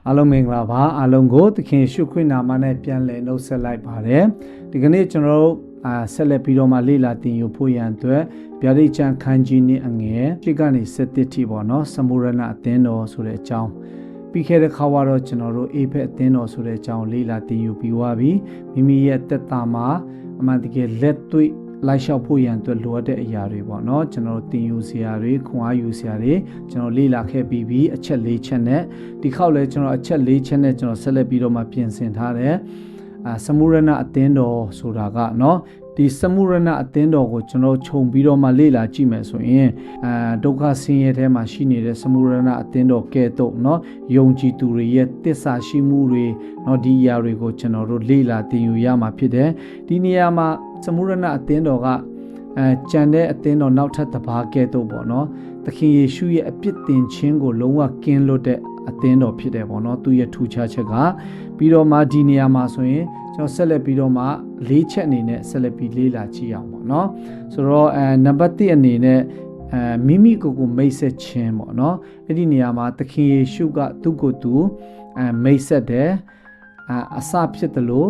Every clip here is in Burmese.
အားလုံးမင်္ဂလာပါအားလုံးကိုသခင်ရှုခရစ်နာမနဲ့ပြန်လည်နှုတ်ဆက်လိုက်ပါတယ်ဒီကနေ့ကျွန်တော်တို့ဆက်လက်ပြီးတော့မှလေ့လာသင်ယူဖို့ရန်အတွက်ဗျာဒိတ်ချံခန်းကြီးနဲ့အငယ်ရှိကနေ7ထိပေါ့နော်စမုရဏအသင်းတော်ဆိုတဲ့အကြောင်းပြီးခဲ့တဲ့ခါကတော့ကျွန်တော်တို့အေဖက်အသင်းတော်ဆိုတဲ့အကြောင်းလေ့လာသင်ယူပြီးသွားပြီမိမိရဲ့သက်တာမှာအမှန်တကယ်လက်တွေ့လိုက်လျှောက်ဖို့ရန်အတွက်လိုအပ်တဲ့အရာတွေပေါ့နော်ကျွန်တော်တို့သင်ယူစရာတွေခွန်အားယူစရာတွေကျွန်တော်လေ့လာခဲ့ပြီးအချက်၄ချက်နဲ့ဒီခေါက်လဲကျွန်တော်အချက်၄ချက်နဲ့ကျွန်တော်ဆက်လက်ပြီးတော့မှပြင်ဆင်ထားတယ်စမုရဏအသင်းတော်ဆိုတာကနော်ဒီစမုရဏအသင်းတော်ကိုကျွန်တော်ခြုံပြီးတော့မှလေ့လာကြည့်မယ်ဆိုရင်ဒုက္ခဆင်းရဲထဲမှာရှိနေတဲ့စမုရဏအသင်းတော်ကဲ့သို့နော်ယုံကြည်သူတွေရဲ့တစ္ဆာရှိမှုတွေနော်ဒီအရာတွေကိုကျွန်တော်တို့လေ့လာသင်ယူရမှာဖြစ်တယ်ဒီနေရာမှာစမုရဏအသင်းတော်ကကြံတဲ့အသင်းတော်နောက်ထပ်တစ်ပါးကဲ့သို့ပေါ့နော်သခင်ယေရှုရဲ့အပြစ်တင်ခြင်းကိုလုံးဝကင်းလွတ်တဲ့အသင်းတော်ဖြစ်တယ်ပေါ့နော်သူရဲ့ထူခြားချက်ကပြီးတော့မှဒီနေရာမှာဆိုရင်ကျွန်တော်ဆက်လက်ပြီးတော့မှ၄ချက်အနေနဲ့ဆက်လက်ပြီးလေ့လာကြည့်အောင်ပေါ့နော်ဆိုတော့နံပါတ်1အနေနဲ့မိမိကိုယ်ကိုမိတ်ဆက်ခြင်းပေါ့နော်အဲ့ဒီနေရာမှာသခင်ယေရှုကသူ့ကိုယ်သူမိတ်ဆက်တယ်အစဖြစ်တယ်လို့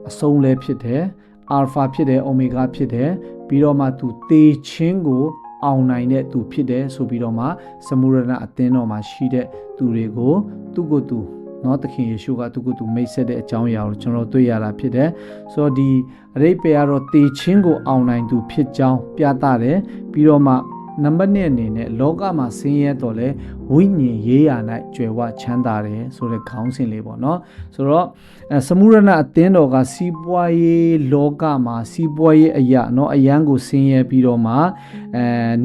အဆုံးလည်းဖြစ်တယ်အာလ်ဖာဖြစ်တယ်အိုမီဂါဖြစ်တယ်ပြီးတော့မှသူသေခြင်းကိုအောင်နိုင်တဲ့သူဖြစ်တယ်ဆိုပြီးတော့မှစမုရဏအသင်းတော်မှာရှိတဲ့သူတွေကိုသူ့ကိုယ်သူနော်သခင်ယေရှုကသူ့ကိုယ်သူမိတ်ဆက်တဲ့အကြောင်းအရာကိုကျွန်တော်တွေ့ရတာဖြစ်တယ်ဆိုတော့ဒီအရိပ်ပေကတော့သေခြင်းကိုအောင်နိုင်သူဖြစ်ကြောင်းပြသတယ်ပြီးတော့မှနံပါတ်2အနေနဲ့လောကမှာဆင်းရဲတော်လဲဝိညာဉ်ရေးရာ၌ကြွယ်ဝချမ်းသာတယ်ဆိုတဲ့ခေါင်းစဉ်လေးပေါ့နော်ဆိုတော့စမုရဏအသင်းတော်ကစီးပွားရေးလောကမှာစီးပွားရေးအရာနော်အယံကိုဆင်းရဲပြီးတော့မှ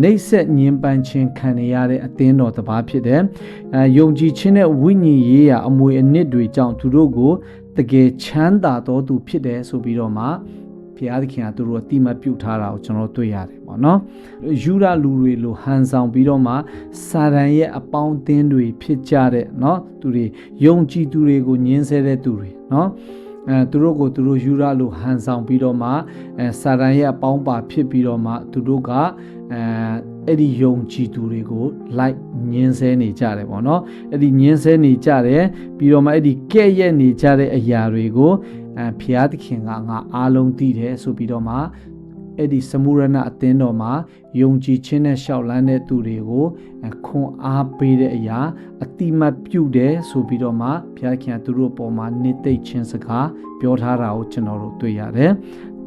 နှိပ်စက်ညှဉ်းပန်းခြင်းခံရတဲ့အသင်းတော်တစ်ပါးဖြစ်တယ်ယုံကြည်ခြင်းနဲ့ဝိညာဉ်ရေးရာအမွေအနှစ်တွေကြောင့်သူတို့ကိုတကယ်ချမ်းသာတော်သူဖြစ်တယ်ဆိုပြီးတော့မှဘုရားသခင်ကသူတို့အတိမတ်ပြုထားတာကိုကျွန်တော်တွေ့ရတယ်ပေါ့နော်ယူရလူတွေလိုဟန်ဆောင်ပြီးတော့မှစာရန်ရဲ့အပေါင်းအသင်းတွေဖြစ်ကြတဲ့နော်သူတွေယုံကြည်သူတွေကိုညှင်းဆဲတဲ့သူတွေနော်သူတို့ကိုသူတို့ယူရလိုဟန်ဆောင်ပြီးတော့မှစာရန်ရဲ့အပေါင်းပါဖြစ်ပြီးတော့မှသူတို့ကအဲ့ဒီယုံကြည်သူတွေကိုလိုက်ညှင်းဆဲနေကြတယ်ပေါ့နော်အဲ့ဒီညှင်းဆဲနေကြတယ်ပြီးတော့မှအဲ့ဒီကဲ့ရဲ့နေကြတဲ့အရာတွေကိုဖျားသခင်ကငါအားလုံးသိတယ်ဆိုပြီးတော့မှအဲ့ဒီစမုရဏအသင်းတော်မှာယုံကြည်ခြင်းနဲ့ရှောက်လန်းတဲ့သူတွေကိုခွန်အားပေးတဲ့အရာအတိမတ်ပြုတယ်ဆိုပြီးတော့မှဘုရားခင်ကသူတို့ပေါ်မှာနှစ်သိမ့်ခြင်းစကားပြောထားတာကိုကျွန်တော်တို့တွေ့ရတယ်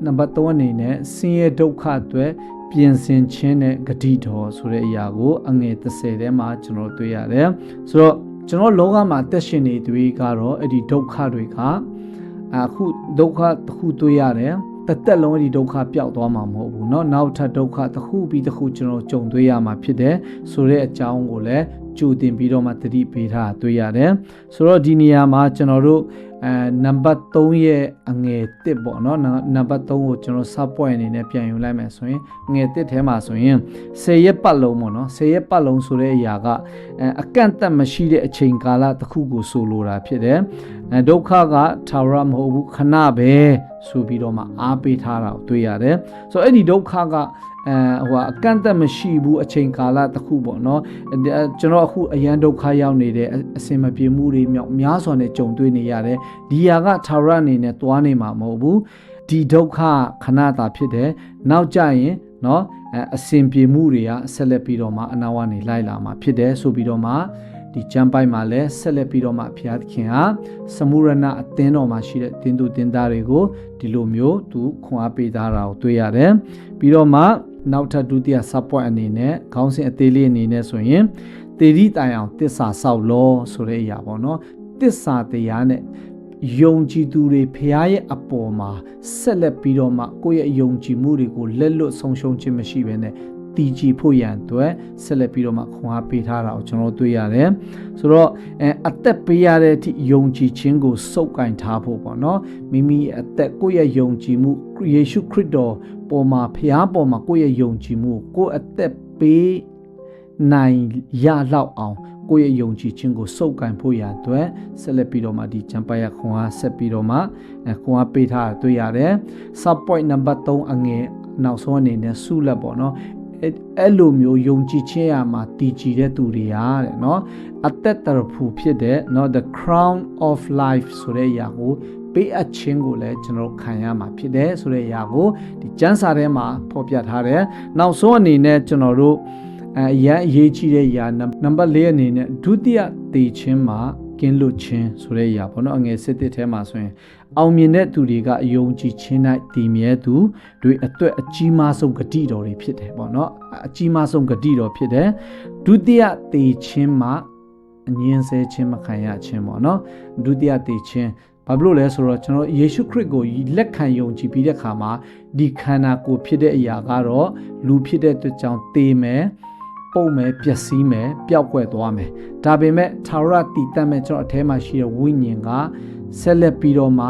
နံပါတ်3အနေနဲ့ဆင်းရဲဒုက္ခအတွက်ပြင်ဆင်ခြင်းနဲ့ဂတိတော်ဆိုတဲ့အရာကိုအငယ်30ထဲမှာကျွန်တော်တွေ့ရတယ်ဆိုတော့ကျွန်တော်လောကမှာအသက်ရှင်နေသူတွေကတော့အဲ့ဒီဒုက္ခတွေကအခုဒုက္ခတစ်ခုတွေ့ရတယ်တက်လုံးဒီဒုက္ခပျောက်သွားမှာမဟုတ်ဘူးเนาะနောက်ထပ်ဒုက္ခတစ်ခုပြီးတစ်ခုကျွန်တော်ကြုံတွေ့ရမှာဖြစ်တယ်ဆိုတဲ့အကြောင်းကိုလည်းကြိုတင်ပြီးတော့မှသတိပေးထားတွေ့ရတယ်ဆိုတော့ဒီနေရာမှာကျွန်တော်တို့နံပါတ်3ရဲ့အငယ်1ပေါ့เนาะနံပါတ်3ကိုကျွန်တော်စပွိုင်အနေနဲ့ပြန်ယူလိုက်မယ်ဆိုရင်ငယ်1ထဲမှာဆိုရင်10ရက်ပတ်လုံးပေါ့เนาะ10ရက်ပတ်လုံးဆိုတဲ့အရာကအကန့်အသတ်မရှိတဲ့အချိန်ကာလတစ်ခုကိုဆိုလိုတာဖြစ်တယ်ဒုက္ခကထာဝရမဟုတ်ဘူးခဏပဲဆိုပြီးတော့မှအားပေးထားတာကိုတွေ့ရတယ်ဆိုတော့အဲ့ဒီဒုက္ခကအကန့်အသတ်မရှိဘူးအချိန်ကာလတစ်ခုပေါ့နော်ကျွန်တော်အခုအရန်ဒုက္ခရောက်နေတဲ့အစင်မပြေမှုတွေများစွာနဲ့ကြုံတွေ့နေရတယ်ဒီဟာကထာဝရအနေနဲ့တွားနေမှာမဟုတ်ဘူးဒီဒုက္ခခဏတာဖြစ်တယ်နောက်ကြရင်နော်အစင်ပြေမှုတွေကဆက်လက်ပြီးတော့မှအနာဝနေလိုက်လာမှာဖြစ်တယ်ဆိုပြီးတော့မှဒီကျမ်းပိုက်မှာလည်းဆက်လက်ပြီးတော့မှဘုရားသခင်ဟာစမုရဏအသင်းတော်မှာရှိတဲ့တင်းသူတင်းသားတွေကိုဒီလိုမျိုးသူခွန်အားပေးထားတာကိုတွေ့ရတယ်ပြီးတော့မှနောက်ထပ်ဒုတိယ support အနေနဲ့ခေါင်းစဉ်အသေးလေးအနေနဲ့ဆိုရင်တေရီတိုင်အောင်တစ္ဆာဆောက်လောဆိုတဲ့အရာပေါ့နော်တစ္ဆာတရားနဲ့ယုံကြည်သူတွေဖခင်ရဲ့အပေါ်မှာဆက်လက်ပြီးတော့မှကိုယ့်ရဲ့ယုံကြည်မှုတွေကိုလက်လွတ်ဆုံးရှုံးခြင်းမရှိဘဲနဲ့တည်ကြည်ဖို့ရန်အတွက်ဆက်လက်ပြီးတော့မှခွန်အားပေးထားတာကိုကျွန်တော်တွေ့ရတယ်ဆိုတော့အသက်ပေးရတဲ့အထိယုံကြည်ခြင်းကိုစုပ်ကိုင်ထားဖို့ပေါ့နော်မိမိအသက်ကိုယ့်ရဲ့ယုံကြည်မှုယေရှုခရစ်တော်ပေါ်မှာဖခင်ပေါ်မှာကိုယ့်ရဲ့ယုံကြည်မှုကိုယ့်အသက်ပေးနိုင်ရလောက်အောင်ကိုယ့်ရဲ့ယုံကြည်ခြင်းကိုစုပ်ကိုင်ဖို့ရန်အတွက်ဆက်လက်ပြီးတော့မှဒီကျမ်းပိုက်ရခွန်အားဆက်ပြီးတော့မှခွန်အားပေးထားတာတွေ့ရတယ် sub point number 3အငယ်နောက်ဆုံးအနေနဲ့ဆုလက်ပေါ့နော် အဲ့လိုမျိုးယုံကြည်ခြင်းရမှာတည်ကြည်တဲ့သူတွေရတဲ့เนาะအသက်တရဖူဖြစ်တဲ့เนาะ the crown of life ဆိုတဲ့အရာကိုပေးအပ်ခြင်းကိုလည်းကျွန်တော်ခံရမှာဖြစ်တယ်ဆိုတဲ့အရာကိုဒီကျမ်းစာထဲမှာဖော်ပြထားတယ်နောက်ဆုံးအနေနဲ့ကျွန်တော်တို့အရေးကြီးတဲ့အရာနံပါတ် 4အနေနဲ့ဒုတိယတည်ခြင်းမှာကင်းလွတ်ခြင်းဆိုတဲ့အရာပေါ့နော်အငယ်7ထဲမှာဆိုရင်အောင်မြင်တဲ့သူတွေကအယုံကြည်ခြင်း၌တည်မြဲသူတွေအတွက်အကြီးမားဆုံးဂတိတော်တွေဖြစ်တယ်ပေါ့နော်အကြီးမားဆုံးဂတိတော်ဖြစ်တယ်ဒုတိယတည်ခြင်းမှာအငြင်းဆဲခြင်းမခံရခြင်းပေါ့နော်ဒုတိယတည်ခြင်းဘာဖြစ်လို့လဲဆိုတော့ကျွန်တော်ယေရှုခရစ်ကိုလက်ခံယုံကြည်ပြီးတဲ့အခါမှာဒီခန္ဓာကိုယ်ဖြစ်တဲ့အရာကတော့လူဖြစ်တဲ့အတွက်ကြောင့်တည်မယ်ပုံမယ်ပျက်စီးမယ်ပျောက်ကွယ်သွားမယ်ဒါပေမဲ့ထာဝရတည်တတ်မဲ့ကျွန်တော်အထဲမှာရှိတဲ့ဝိညာဉ်ကဆက်လက်ပြီးတော့မှ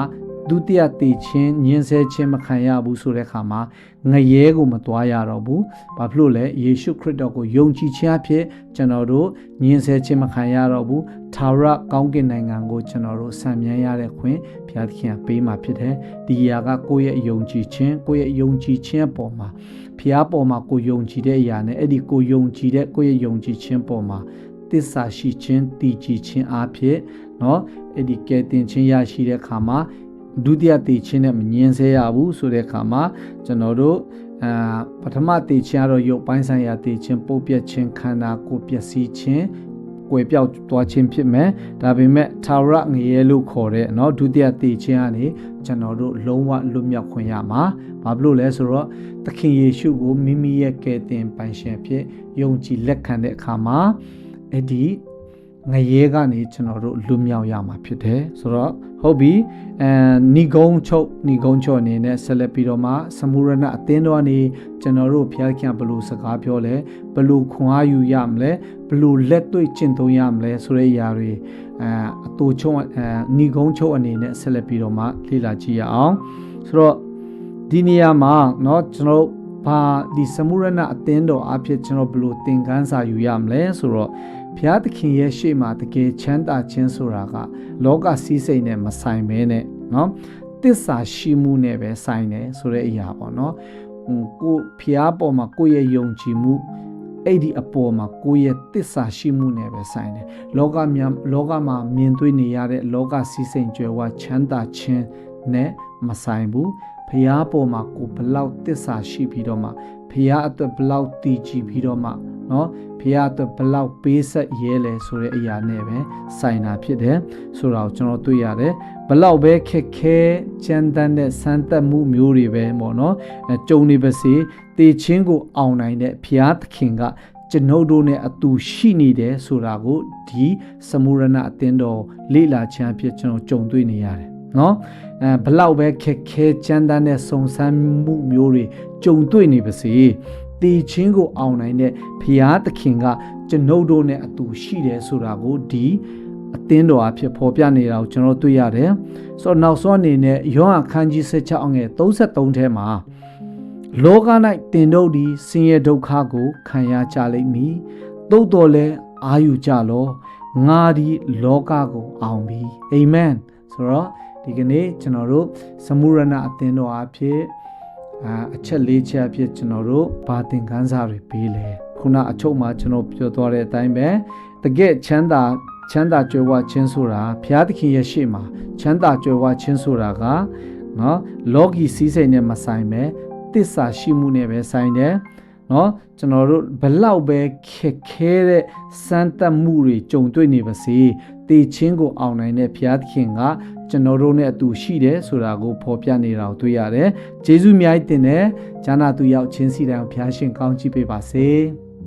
ဒုတိယတည်ခြင်းညှင်းဆဲခြင်းမခံရဘူးဆိုတဲ့အခါမှာငရဲကိုမသွားရတော့ဘူးဘာဖြစ်လို့လဲယေရှုခရစ်တော်ကိုယုံကြည်ခြင်းအဖြစ်ကျွန်တော်တို့ညှင်းဆဲခြင်းမခံရတော့ဘူးထာဝရကောင်းကင်နိုင်ငံကိုကျွန်တော်တို့ဆံမြန်းရတဲ့ခွင့်ဘုရားသခင်ကပေးมาဖြစ်တယ်ဒီအရာကကိုယ့်ရဲ့ယုံကြည်ခြင်းကိုယ့်ရဲ့ယုံကြည်ခြင်းအပေါ်မှာဖျားပေါ်မှာကိုယုံကြည်တဲ့အရာနဲ့အဲ့ဒီကိုယုံကြည်တဲ့ကိုယ့်ရဲ့ယုံကြည်ခြင်းပေါ်မှာသစ္စာရှိခြင်းတည်ကြည်ခြင်းအားဖြင့်เนาะအဲ့ဒီကဲတင်ခြင်းရရှိတဲ့အခါမှာဒုတိယတည်ခြင်းနဲ့မငြင်းဆဲရဘူးဆိုတဲ့အခါမှာကျွန်တော်တို့ပထမတည်ခြင်းကတော့ရုပ်ပိုင်းဆိုင်ရာတည်ခြင်းပုတ်ပြက်ခြင်းခန္ဓာကိုယ်ပျက်စီးခြင်းကွယ်ပြောက်သွားခြင်းဖြစ်မယ်ဒါပေမဲ့ထာဝရငရဲလို့ခေါ်တဲ့เนาะဒုတိယတည်ခြင်းကနေကျွန်တော်တို့လုံးဝလွတ်မြောက်ခွင့်ရမှာဘာဖြစ်လို့လဲဆိုတော့သခင်ယေရှုကိုမိမိရဲ့ကယ်တင်ပိုင်ရှင်ဖြစ်ယုံကြည်လက်ခံတဲ့အခါမှာအဲ့ဒီငရဲကနေကျွန်တော်တို့လွတ်မြောက်ရမှာဖြစ်တယ်ဆိုတော့ဟုတ်ပြီဏီကုံချုပ်အနေနဲ့ဆက်လက်ပြီးတော့မှစမုရဏအသင်းတော်အနေကျွန်တော်တို့ဘုရားခင်ဘလို့စကားပြောလဲဘလို့ခွန်အားယူရမလဲဘလို့လက်တွေ့ကျင့်သုံးရမလဲဆိုတဲ့အရာတွေအတူချုံဏီကုံချုပ်အနေနဲ့ဆက်လက်ပြီးတော့မှလေ့လာကြည့်ရအောင်ဆိုတော့ဒီနေရာမှာเนาะကျွန်တော်ဘာဒီစမုရဏအသင်းတော်အဖြစ်ကျွန်တော်ဘလို့သင်ခန်းစာယူရမလဲဆိုတော့ဘုရားသခင်ရဲ့ရှေ့မှာတကယ်ချမ်းသာခြင်းဆိုတာကလောကစည်းစိမ်နဲ့မဆိုင်ဘဲနဲ့เนาะတစ္ဆာရှိမှုနဲ့ပဲဆိုင်တယ်ဆိုတဲ့အရာပေါ့เนาะကိုဘုရားပေါ်မှာကိုယ့်ရဲ့ယုံကြည်မှုအဲ့ဒီအပေါ်မှာကိုယ့်ရဲ့တစ္ဆာရှိမှုနဲ့ပဲဆိုင်တယ်လောကမှာမြင်တွေ့နေရတဲ့လောကစည်းစိမ်ကြွယ်ဝချမ်းသာခြင်းနဲ့မဆိုင်ဘူးဘုရားပေါ်မှာကိုဘလောက်တစ္ဆာရှိပြီးတော့မှဘုရားအတွက်ဘလောက်တည်ကြည်ပြီးတော့မှเนาะဘုရားအတွက်ဘလောက်ပေးဆက်ရဲလဲဆိုတဲ့အရာနဲ့ပဲဆိုင်တာဖြစ်တယ်ဆိုတော့ကျွန်တော်တွေ့ရတယ်ဘလောက်ပဲခက်ခဲကြမ်းတမ်းတဲ့စမ်းသပ်မှုမျိုးတွေပဲပေါ့เนาะကြုံနေပါစေတည်ခြင်းကိုအောင်နိုင်တဲ့ဘုရားသခင်ကကျွန်ုပ်တို့နဲ့အတူရှိနေတယ်ဆိုတာကိုဒီစမုရဏအသင်းတော်လေ့လာခြင်းအဖြစ်ကျွန်တော်ကြုံတွေ့နေရတယ်เนาะဘလောက်ပဲခက်ခဲကြမ်းတမ်းတဲ့စုံစမ်းမှုမျိုးတွေကြုံတွေ့နေပါစေတည်ခြင်းကိုအောင်နိုင်တဲ့ဘုရားသခင်ကကျွန်ုပ်တို့နဲ့အတူရှိတယ်ဆိုတာကိုဒီအသင်းတော်အဖြစ်ဖော်ပြနေတာကိုကျွန်တော်တွေ့ရတယ်ဆိုတော့နောက်ဆုံးအနေနဲ့ယောဟန်ခန်းကြီး16အငယ်33ထဲမှာလောက၌တင်တို့ဒီဆင်းရဲဒုက္ခကိုခံရကြလိမ့်မည်သို့တော်လည်းအာယူကြလောငါဒီလောကကိုအောင်ပြီအာမင်ဆိုတော့ဒီကနေ့ကျွန်တော်တို့စမုရဏအသင်းတော်အဖြစ်အချက်၄ချက်အဖြစ်ကျွန်တော်တို့ဘာသင်ခန်းစာတွေပေးလဲခုနအချုပ်မှာကျွန်တော်ပြောသွားတဲ့အတိုင်းပဲတကယ်ချမ်းသာကြွယ်ဝခြင်းဆိုတာဘုရားသခင်ရဲ့ရှေ့မှာချမ်းသာကြွယ်ဝခြင်းဆိုတာကเนาะလောကီစည်းစိမ်နဲ့မဆိုင်ပဲတစ္ဆာရှိမှုနဲ့ပဲဆိုင်တယ်เนาะကျွန်တော်တို့ဘလောက်ပဲခက်ခဲတဲ့စမ်းသပ်မှုတွေကြုံတွေ့နေပါစေတည်ခြင်းကိုအောင်နိုင်တဲ့ဘုရားသခင်ကကျွန်တော်တို့နဲ့အတူရှိတယ်ဆိုတာကိုဖော်ပြနေတာကိုတွေ့ရတယ်။ယေရှုအများကြီးတင်တယ်။ဂျာနာသူရောက်ချင်းစီတိုင်းကိုဘုရားရှင်ကောင်းချီးပေးပါစေ။